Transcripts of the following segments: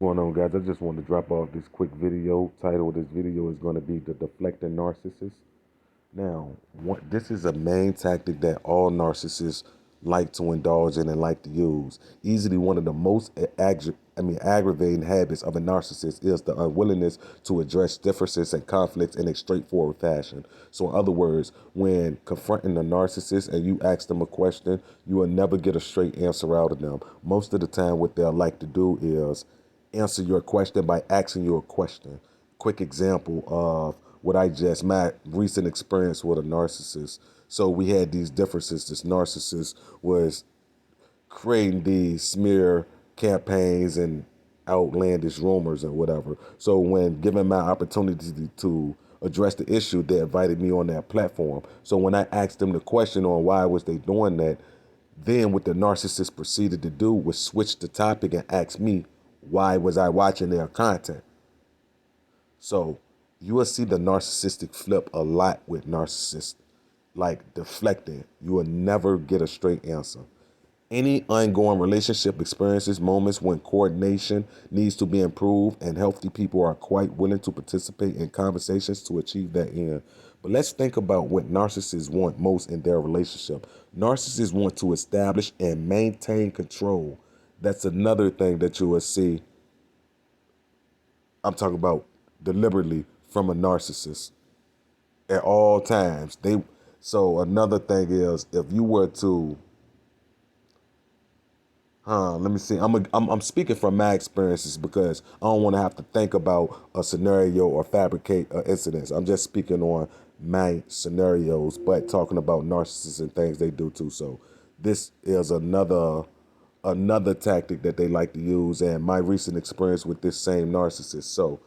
Going on, guys? I just want to drop off this quick video. Title of this video is going to be the deflecting narcissist. Now, this is a main tactic that all narcissists like to indulge in and like to use. Easily one of the most aggravating habits of a narcissist is the unwillingness to address differences and conflicts in a straightforward fashion. So in other words, when confronting a narcissist and you ask them a question, you will never get a straight answer out of them. Most of the time what they'll like to do is answer your question by asking you a question. Quick example of my recent experience with a narcissist. So we had these differences. This narcissist was creating these smear campaigns and outlandish rumors and whatever. So when given my opportunity to address the issue, they invited me on that platform. So when I asked them the question on why was they doing that, then what the narcissist proceeded to do was switch the topic and ask me why was I watching their content. So you will see the narcissistic flip a lot with narcissists, like deflecting. You will never get a straight answer. Any ongoing relationship experiences moments when coordination needs to be improved, and healthy people are quite willing to participate in conversations to achieve that end. But let's think about what narcissists want most in their relationship. Narcissists want to establish and maintain control. That's another thing that you will see. I'm talking about deliberately from a narcissist at all times. So another thing is if you were to let me see. I'm speaking from my experiences because I don't want to have to think about a scenario or fabricate incidents. I'm just speaking on my scenarios, but talking about narcissists and things they do too. So this is another tactic that they like to use, and my recent experience with this same narcissist. So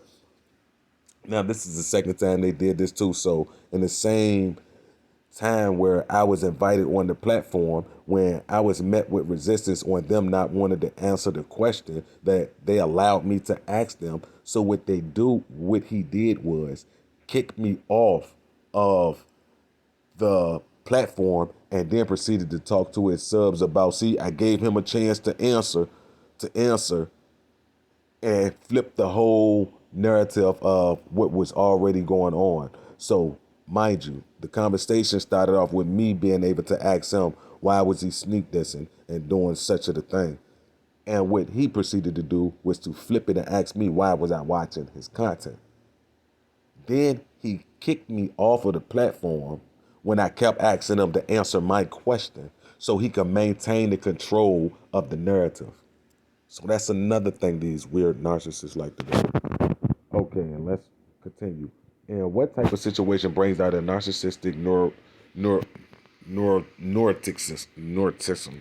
now this is the second time they did this too. So in the same time where I was invited on the platform, when I was met with resistance on them not wanting to answer the question that they allowed me to ask them. So what he did was kick me off of the platform and then proceeded to talk to his subs about, see, I gave him a chance to answer and flip the whole narrative of what was already going on. So, mind you, the conversation started off with me being able to ask him why was he sneak dissing and doing such a thing. And what he proceeded to do was to flip it and ask me why was I watching his content. Then he kicked me off of the platform when I kept asking him to answer my question so he could maintain the control of the narrative. So that's another thing these weird narcissists like to do. Okay, and let's continue. And what type of situation brings out a narcissistic narcissism,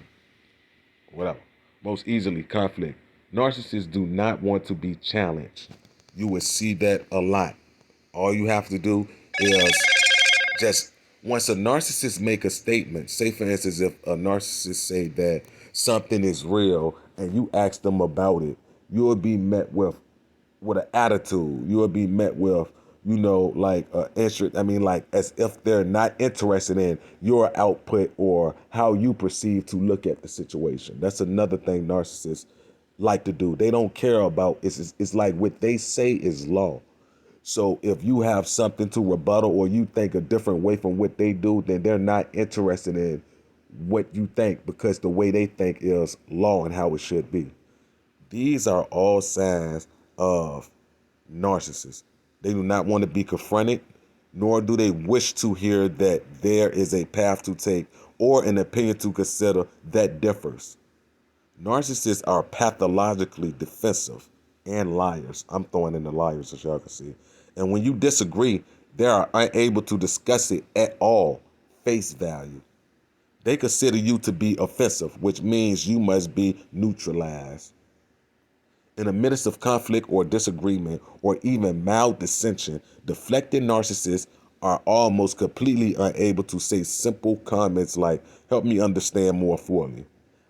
whatever? Most easily conflict. Narcissists do not want to be challenged. You will see that a lot. All you have to do is just once a narcissist make a statement, say for instance, if a narcissist say that something is real and you ask them about it, you will be met with an attitude. You will be met with, like interest. I mean, like as if they're not interested in your output or how you perceive to look at the situation. That's another thing narcissists like to do. They don't care about it's like what they say is law. So if you have something to rebuttal or you think a different way from what they do, then they're not interested in what you think because the way they think is law and how it should be. These are all signs of narcissists. They do not want to be confronted, nor do they wish to hear that there is a path to take or an opinion to consider that differs. Narcissists are pathologically defensive and liars. I'm throwing in the liars as y'all can see. And when you disagree, they are unable to discuss it at all, face value. They consider you to be offensive, which means you must be neutralized. In the midst of conflict or disagreement or even mild dissension, deflected narcissists are almost completely unable to say simple comments like, help me understand more fully.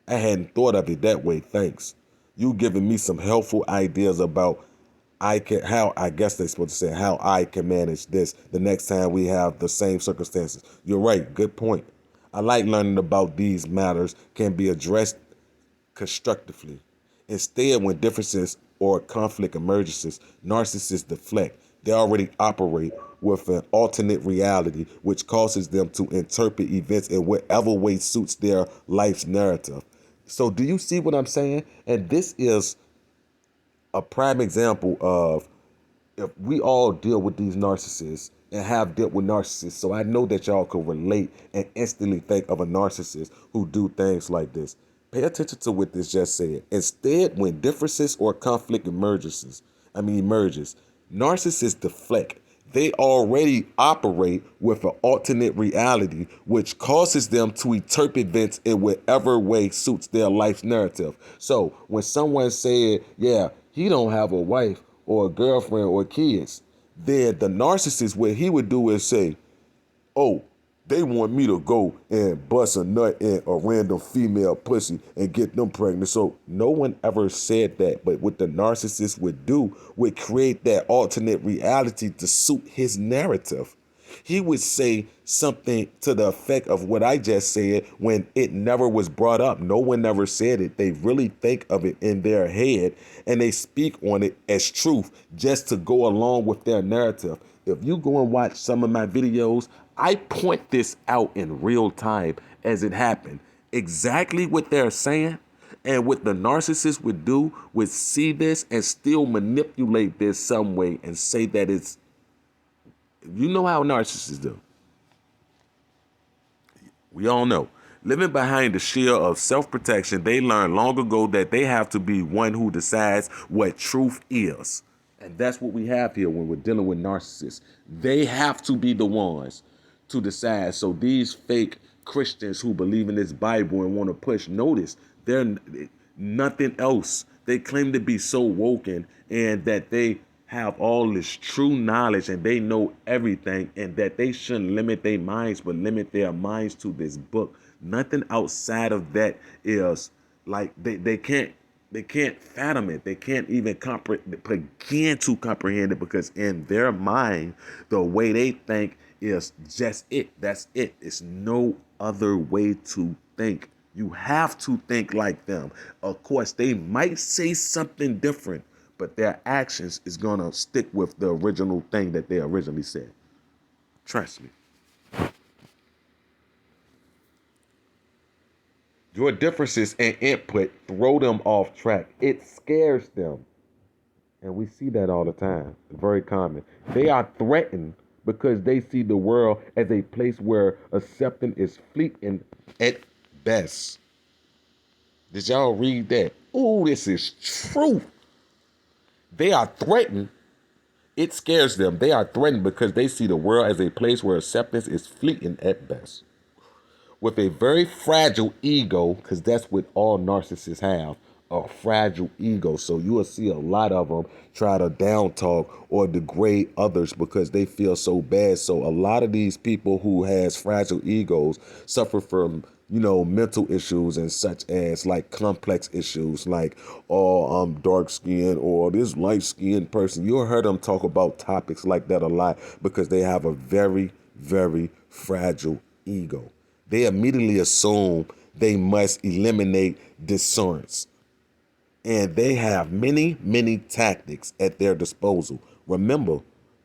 I hadn't thought of it that way, thanks. You giving me some helpful ideas about how I guess they're supposed to say how I can manage this the next time we have the same circumstances. You're right, good point. I like learning about these matters can be addressed constructively. Instead, when differences or conflict emergencies, narcissists deflect. They already operate with an alternate reality, which causes them to interpret events in whatever way suits their life's narrative. So, do you see what I'm saying? And this is a prime example of, if we all deal with these narcissists and have dealt with narcissists, so I know that y'all can relate and instantly think of a narcissist who do things like this. Pay attention to what this just said. Instead, when differences or conflict emerges, narcissists deflect. They already operate with an alternate reality, which causes them to interpret events in whatever way suits their life's narrative. So when someone said, yeah, he don't have a wife or a girlfriend or kids, then the narcissist, what he would do is say, oh, they want me to go and bust a nut in a random female pussy and get them pregnant. So no one ever said that. But what the narcissist would do would create that alternate reality to suit his narrative. He would say something to the effect of what I just said when it never was brought up. No one ever said it. They really think of it in their head and they speak on it as truth just to go along with their narrative. If you go and watch some of my videos, I point this out in real time as it happened. Exactly what they're saying and what the narcissist would do would see this and still manipulate this some way and say that it's, you know how narcissists do. We all know. Living behind the shield of self-protection, they learned long ago that they have to be one who decides what truth is. And that's what we have here when we're dealing with narcissists. They have to be the ones to decide. So these fake Christians who believe in this Bible and want to push, notice, they're nothing else. They claim to be so woken and that they have all this true knowledge and they know everything, and that they shouldn't limit their minds but limit their minds to this book. Nothing outside of that is like they can't fathom it. They can't even begin to comprehend it, because in their mind the way they think is just it. That's it. It's no other way to think. You have to think like them. Of course, they might say something different, but their actions is going to stick with the original thing that they originally said. Trust me. Your differences in input throw them off track. It scares them. And we see that all the time. It's very common. They are threatened because they see the world as a place where acceptance is fleeting at best. Did y'all read that? Oh, this is truth. They are threatened. It scares them. They are threatened because they see the world as a place where acceptance is fleeting at best. With a very fragile ego, because that's what all narcissists have, a fragile ego. So you will see a lot of them try to down talk or degrade others because they feel so bad. So a lot of these people who has fragile egos suffer from, mental issues and such as like complex issues like, oh, I'm dark skinned or this light skinned person. You'll hear them talk about topics like that a lot because they have a very, very fragile ego. They immediately assume they must eliminate discerns. And they have many, many tactics at their disposal. Remember,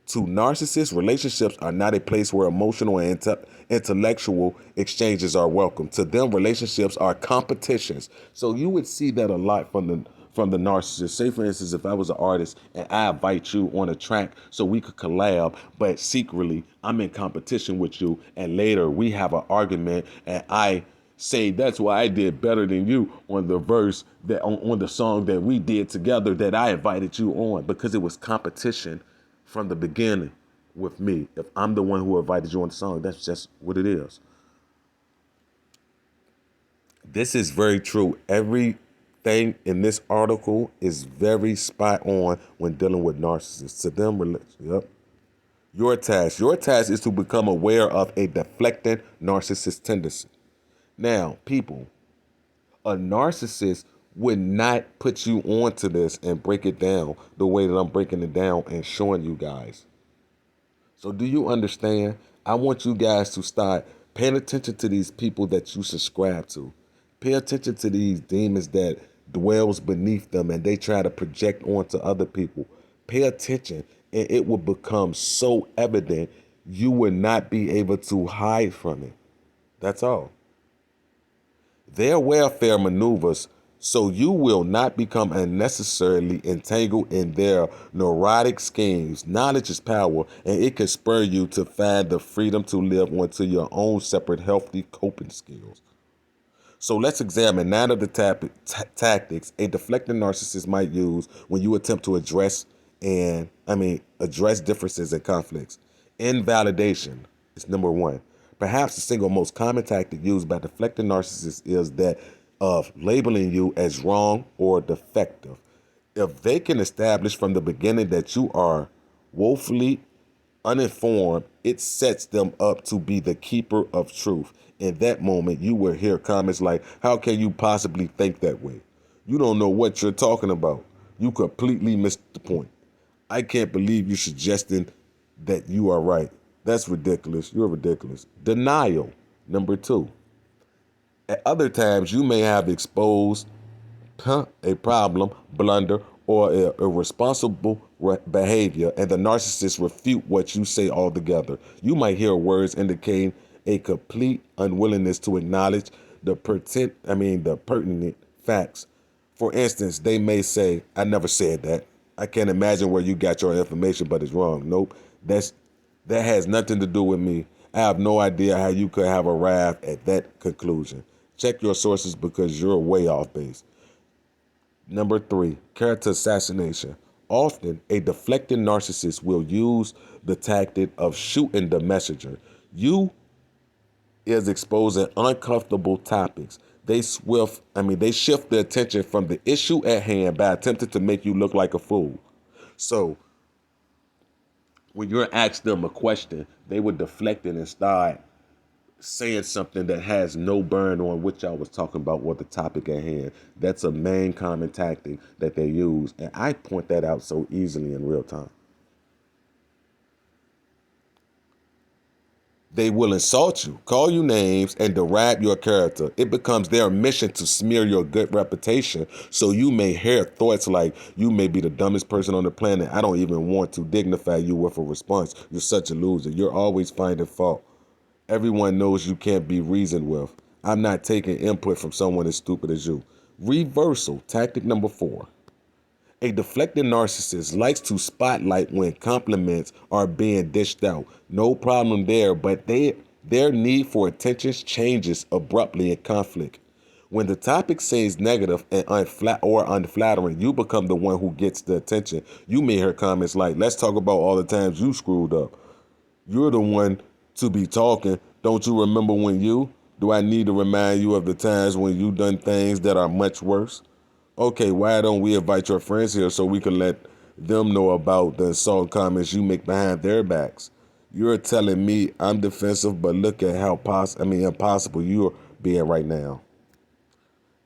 to narcissists, relationships are not a place where emotional and intellectual exchanges are welcome. To them, relationships are competitions. So you would see that a lot from the narcissist. Say, for instance, if I was an artist and I invite you on a track so we could collab, but secretly I'm in competition with you, and later we have an argument and I say that's why I did better than you on the verse that on the song that we did together that I invited you on, because it was competition from the beginning with me. If I'm the one who invited you on the song, that's just what it is. This is very true. Everything in this article is very spot on when dealing with narcissists. To them, yep. Your task is to become aware of a deflecting narcissist tendency. Now, people, a narcissist would not put you onto this and break it down the way that I'm breaking it down and showing you guys. So do you understand? I want you guys to start paying attention to these people that you subscribe to. Pay attention to these demons that dwells beneath them and they try to project onto other people. Pay attention, and it will become so evident you will not be able to hide from it. That's all. Their welfare maneuvers so you will not become unnecessarily entangled in their neurotic schemes. Knowledge is power, and it can spur you to find the freedom to live onto your own separate healthy coping skills. So let's examine 9 of the tactics a deflecting narcissist might use when you attempt to address differences and conflicts. Invalidation is number 1. Perhaps the single most common tactic used by deflecting narcissists is that of labeling you as wrong or defective. If they can establish from the beginning that you are woefully uninformed, it sets them up to be the keeper of truth. In that moment, you will hear comments like, "How can you possibly think that way? You don't know what you're talking about. You completely missed the point. I can't believe you're suggesting that you are right. That's ridiculous. You're ridiculous." Denial, number 2. At other times, you may have exposed a problem, blunder, or irresponsible behavior, and the narcissist refute what you say altogether. You might hear words indicating a complete unwillingness to acknowledge the pertinent facts. For instance, they may say, "I never said that. I can't imagine where you got your information, but it's wrong. Nope, that has nothing to do with me. I have no idea how you could have arrived at that conclusion. Check your sources because you're way off base." Number 3, character assassination. Often, a deflecting narcissist will use the tactic of shooting the messenger. You is exposing uncomfortable topics. They shift the attention from the issue at hand by attempting to make you look like a fool. So when you're asking them a question, they would deflect it and start saying something that has no burn on what y'all was talking about or the topic at hand. That's a main common tactic that they use, and I point that out so easily in real time. They will insult you, call you names, and deride your character. It becomes their mission to smear your good reputation, so you may hear thoughts like, "You may be the dumbest person on the planet. I don't even want to dignify you with a response. You're such a loser. You're always finding fault. Everyone knows you can't be reasoned with. I'm not taking input from someone as stupid as you." Reversal, tactic number 4. A deflecting narcissist likes to spotlight when compliments are being dished out. No problem there, but their need for attention changes abruptly in conflict. When the topic seems negative and unflattering, you become the one who gets the attention. You may hear comments like, "Let's talk about all the times you screwed up. You're the one to be talking. Don't you remember when you? Do I need to remind you of the times when you done things that are much worse? Okay, why don't we invite your friends here so we can let them know about the insult comments you make behind their backs? You're telling me I'm defensive, but look at how impossible you're being right now."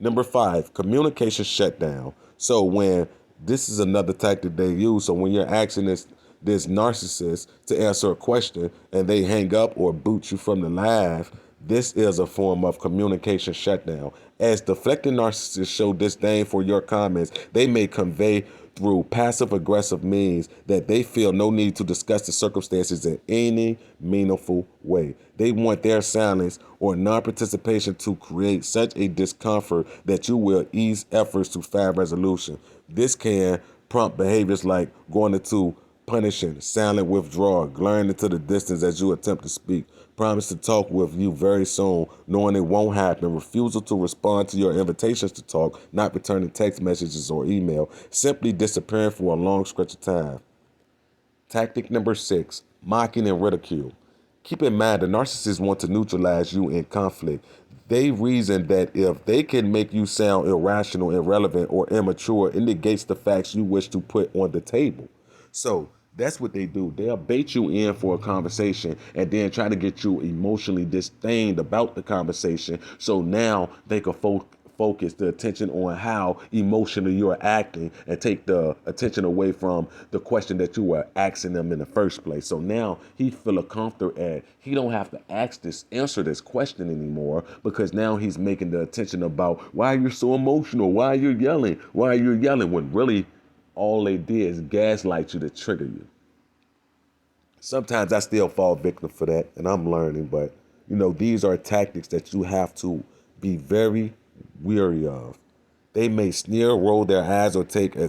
Number 5, communication shutdown. So when this is another tactic they use. So when you're asking this narcissist to answer a question and they hang up or boot you from the live, this is a form of communication shutdown. As deflecting narcissists show disdain for your comments, they may convey through passive aggressive means that they feel no need to discuss the circumstances in any meaningful way. They want their silence or non-participation to create such a discomfort that you will ease efforts to find resolution. This can prompt behaviors like going into punishing, silent withdrawal, glaring into the distance as you attempt to speak, promise to talk with you very soon, knowing it won't happen, refusal to respond to your invitations to talk, not returning text messages or email, simply disappearing for a long stretch of time. Tactic number 6, mocking and ridicule. Keep in mind, the narcissists want to neutralize you in conflict. They reason that if they can make you sound irrational, irrelevant, or immature, it negates the facts you wish to put on the table. So that's what they do. They'll bait you in for a conversation and then try to get you emotionally disdained about the conversation. So now they can focus the attention on how emotional you're acting and take the attention away from the question that you were asking them in the first place. So now he feel comfortable at he don't have to answer this question anymore, because now he's making the attention about why you're so emotional, why you're yelling, when really all they did is gaslight you to trigger you. Sometimes I still fall victim for that, and I'm learning, but these are tactics that you have to be very weary of. They may sneer, roll their eyes, or take a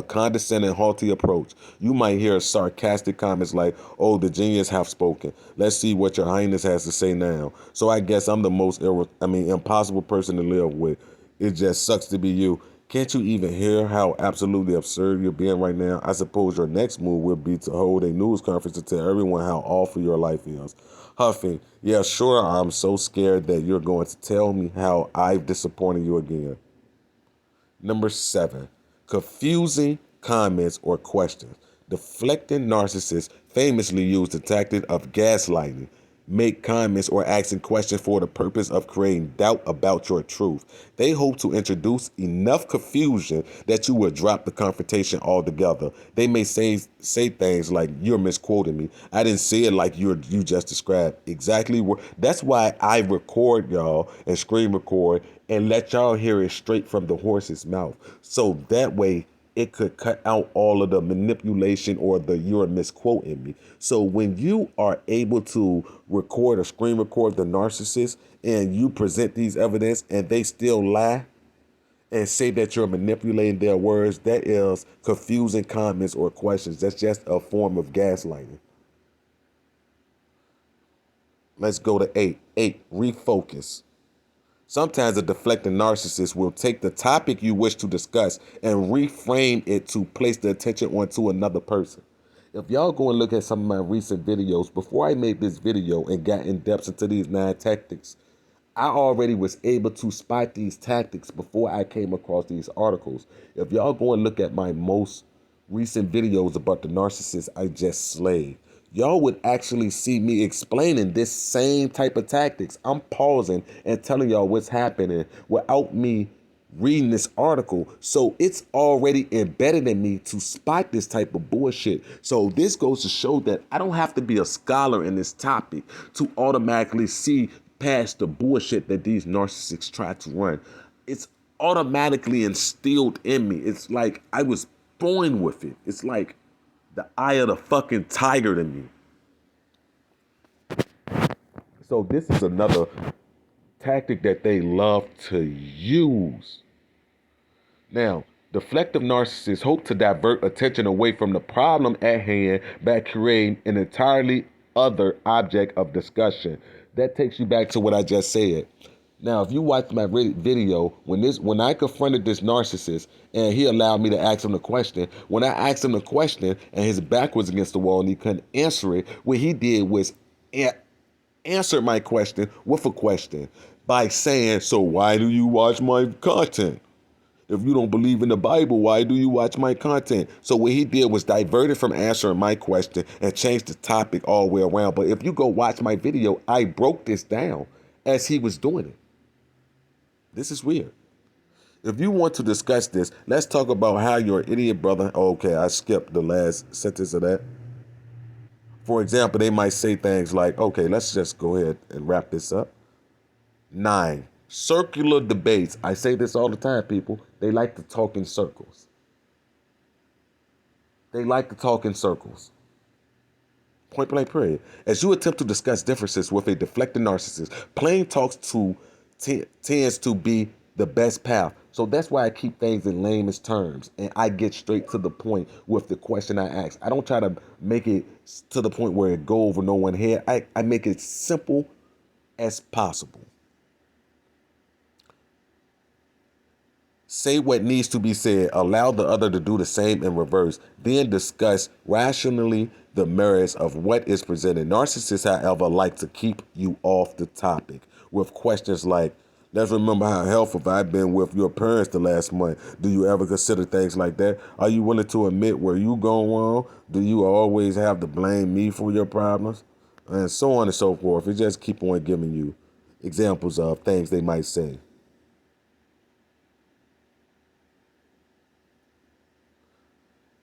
condescending, haughty approach. You might hear sarcastic comments like, "Oh, the genius have spoken. Let's see what your highness has to say now." So I guess I'm the most impossible person to live with. It just sucks to be you. Can't you even hear how absolutely absurd you're being right now? I suppose your next move will be to hold a news conference to tell everyone how awful your life is. Huffing, yeah, sure, I'm so scared that you're going to tell me how I've disappointed you again. Number 7, confusing comments or questions. Deflecting narcissists famously use the tactic of gaslighting, make comments or asking questions for the purpose of creating doubt about your truth. They hope to introduce enough confusion that you will drop the confrontation altogether. They may say things like, "You're misquoting me. I didn't say it like you just described." Exactly. That's why I record y'all and screen record and let y'all hear it straight from the horse's mouth. So that way it could cut out all of the manipulation or the "you're misquoting me." So when you are able to record or screen record the narcissist and you present these evidence and they still lie and say that you're manipulating their words, that is confusing comments or questions. That's just a form of gaslighting. Let's go to 8. 8, refocus. Sometimes a deflecting narcissist will take the topic you wish to discuss and reframe it to place the attention onto another person. If y'all go and look at some of my recent videos, before I made this video and got in depth into these 9 tactics, I already was able to spot these tactics before I came across these articles. If y'all go and look at my most recent videos about the narcissist I just slayed, y'all would actually see me explaining this same type of tactics. I'm pausing and telling y'all what's happening without me reading this article. So it's already embedded in me to spot this type of bullshit. So this goes to show that I don't have to be a scholar in this topic to automatically see past the bullshit that these narcissists try to run. It's automatically instilled in me. It's like I was born with it. It's like the eye of the fucking tiger to me. So this is another tactic that they love to use. Now, deflective narcissists hope to divert attention away from the problem at hand by creating an entirely other object of discussion. That takes you back to what I just said. Now, if you watch my video, when I confronted this narcissist and he allowed me to ask him the question, when I asked him the question and his back was against the wall and he couldn't answer it, what he did was answer my question with a question by saying, "So why do you watch my content? If you don't believe in the Bible, why do you watch my content?" So what he did was diverted from answering my question and changed the topic all the way around. But if you go watch my video, I broke this down as he was doing it. This is weird. If you want to discuss this, let's talk about how your idiot brother... Okay, I skipped the last sentence of that. For example, they might say things like, okay, let's just go ahead and wrap this up. 9, circular debates. I say this all the time, people. They like to talk in circles. They like to talk in circles. Point blank period. As you attempt to discuss differences with a deflecting narcissist, plain talks tends to be the best path. So that's why I keep things in layman's terms and I get straight to the point with the question I ask. I don't try to make it to the point where it go over no one's head. I make it simple as possible. Say what needs to be said, allow the other to do the same in reverse, then discuss rationally the merits of what is presented. Narcissists, however, like to keep you off the topic with questions like, "Let's remember how helpful I've been with your parents the last month. Do you ever consider things like that? Are you willing to admit where you go wrong? Do you always have to blame me for your problems?" And so on and so forth. It just keep on giving you examples of things they might say.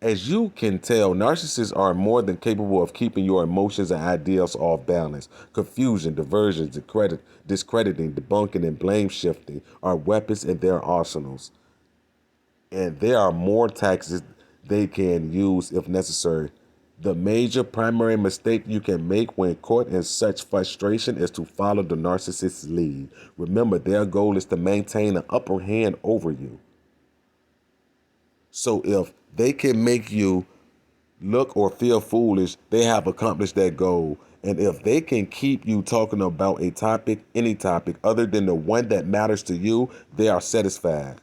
As you can tell, narcissists are more than capable of keeping your emotions and ideals off balance. Confusion, diversion, discrediting, debunking, and blame shifting are weapons in their arsenals. And there are more tactics they can use if necessary. The major primary mistake you can make when caught in such frustration is to follow the narcissist's lead. Remember, their goal is to maintain an upper hand over you. So if they can make you look or feel foolish, they have accomplished that goal. And if they can keep you talking about a topic, any topic, other than the one that matters to you, they are satisfied.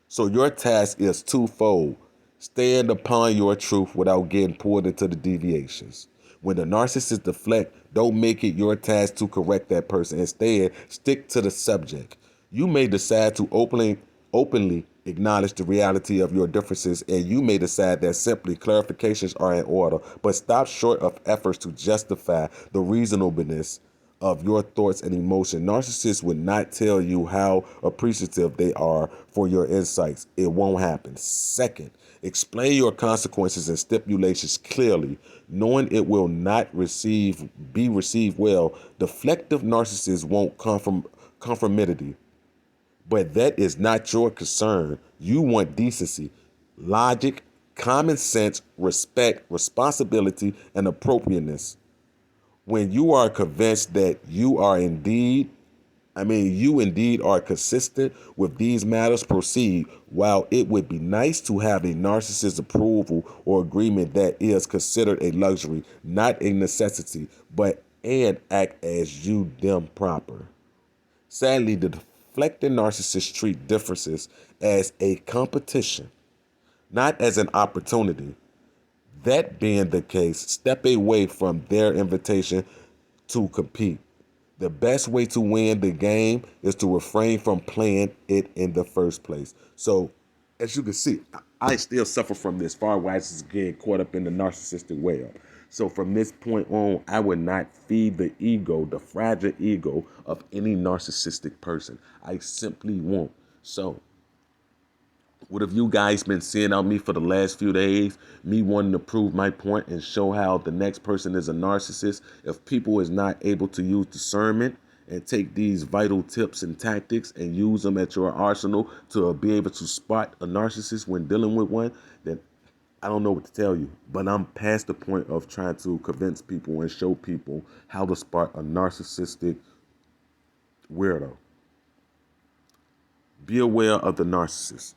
So your task is twofold. Stand upon your truth without getting pulled into the deviations. When the narcissist deflect, don't make it your task to correct that person. Instead, stick to the subject. You may decide to openly acknowledge the reality of your differences, and you may decide that simply clarifications are in order, but stop short of efforts to justify the reasonableness of your thoughts and emotions. Narcissists would not tell you how appreciative they are for your insights. It won't happen. Second, explain your consequences and stipulations clearly, knowing it will not be received well. Deflective narcissists want conformity, but that is not your concern. You want decency, logic, common sense, respect, responsibility, and appropriateness. When you are convinced that you indeed are consistent with these matters, proceed. While it would be nice to have a narcissist's approval or agreement, that is considered a luxury, not a necessity, and act as you deem proper. Sadly, the deflecting narcissists treat differences as a competition, not as an opportunity. That being the case, step away from their invitation to compete. The best way to win the game is to refrain from playing it in the first place. So, as you can see, I still suffer from this far as getting caught up in the narcissistic web. So from this point on, I would not feed the ego, the fragile ego of any narcissistic person. I simply won't. So what have you guys been seeing on me for the last few days? Me wanting to prove my point and show how the next person is a narcissist. If people is not able to use discernment and take these vital tips and tactics and use them at your arsenal to be able to spot a narcissist when dealing with one, then I don't know what to tell you. But I'm past the point of trying to convince people and show people how to spot a narcissistic weirdo. Be aware of the narcissist.